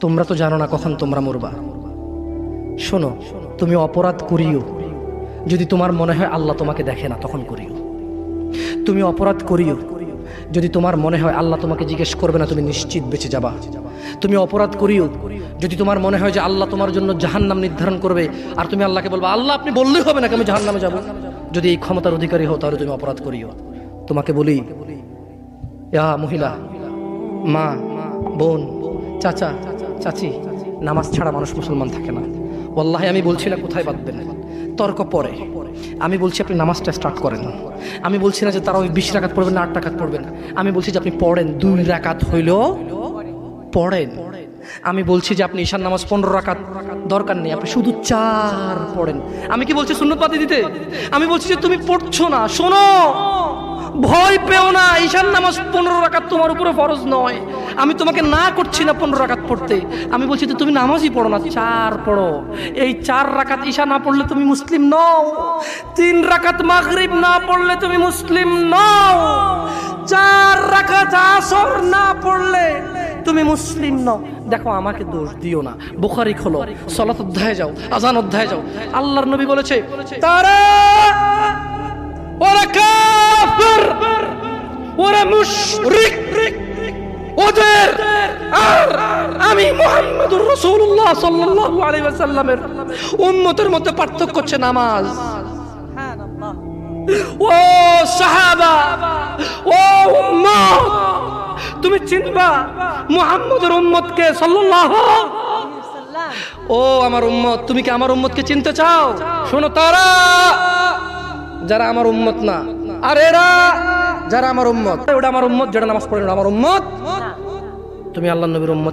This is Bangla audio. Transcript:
তোমরা তো জানো না কখন তোমরা মরবা। শোনো, তুমি অপরাধ করিও যদি তোমার মনে হয় আল্লাহ তোমাকে দেখে না, তখন করিও। তুমি অপরাধ করিও যদি তোমার মনে হয় আল্লাহ তোমাকে জিজ্ঞেস করবে না, তুমি নিশ্চিত বেঁচে যাবা। তুমি অপরাধ করিও যদি তোমার মনে হয় যে আল্লাহ তোমার জন্য জাহান্নাম নির্ধারণ করবে, আর তুমি আল্লাহকে বলবা আল্লাহ আপনি বললেই হবে নাকি আমি জাহান্নামে যাব। যদি এই ক্ষমতার অধিকারী হও তাহলে তুমি অপরাধ করিও। তোমাকে বলি, মহিলা, মা, বোন, চাচা, চাচি, নামাজ ছাড়া মানুষ মুসলমান থাকে না। ওয়াল্লাহি আমি বলছি না কোথায় বাঁধবেন, তর্ক পরে। আমি বলছি আপনি নামাজটা স্টার্ট করেন। আমি বলছি না যে তারা ওই 20 রাকাত পড়বেন না 8 রাকাত পড়বেন। আমি বলছি যে আপনি পড়েন, 2 রাকাত হইলেও পড়েন। আমি বলছি যে আপনি ঈশার নামাজ 15 রাকাত দরকার নেই, আপনি শুধু 4 পড়েন। আমি কি বলছি সুন্নত বাদ দিতে? আমি বলছি যে তুমি পড়ছো না, শোনো, ভয় পেও না। ঈশার নামাজ 15 রাকাত তোমার উপরে ফরজ নয়। আমি তোমাকে না করছি না 15 রাকাত পড়তে। আমি বলছি যে তুমি নামাজই পড়ো না, 4 পড়ো। এই 4 রাকাত ঈশা না পড়লে তুমি মুসলিম নও। 3 রাকাত মাগরিব না পড়লে তুমি মুসলিম নও। 4 রাকাত আসর না পড়লে তুমি মুসলিম নও। দেখো, আমাকে দোষ দিও না। বুখারী খোলো, সালাত অধ্যায়ে যাও, আযান অধ্যায়ে যাও। আল্লাহর নবী বলেছে তারা ওরা কাফির, ওরা মুশরিক, ওদের আর আমি মুহাম্মদুর রাসূলুল্লাহ সাল্লাল্লাহু আলাইহি ওয়াসাল্লামের উম্মতের মধ্যে পার্থক্য হচ্ছে নামাজ। সুবহানাল্লাহ। ও সাহাবা, ও উম্মত, তুমি চিনবা মুহাম্মদের উম্মতকে সাল্লাল্লাহু আলাইহি ওয়াসাল্লাম। ও আমার উম্মত, তুমি কি আমার উম্মতকে চিনতে চাও? শোনো, তারা যারা আমার উম্মত না, আর এরা যারা আমার উম্মত। ওটা আমার উম্মত, যেটা নামাজ পড়ে না আমার উম্মত। তুমি আল্লাহর নবীর উম্মত।